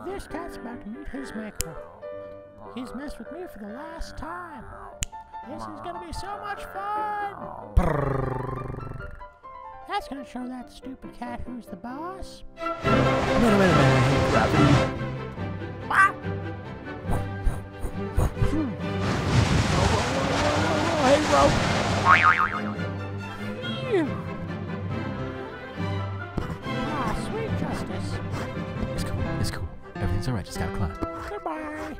This cat's about to meet his maker. He's messed with me for the last time. This is gonna be so much fun! That's gonna show that stupid cat who's the boss. Wait a minute, I hate gravity. Hey, rope! Ah, sweet justice. It's cool, it's cool. Everything's alright, just gotta climb. Goodbye.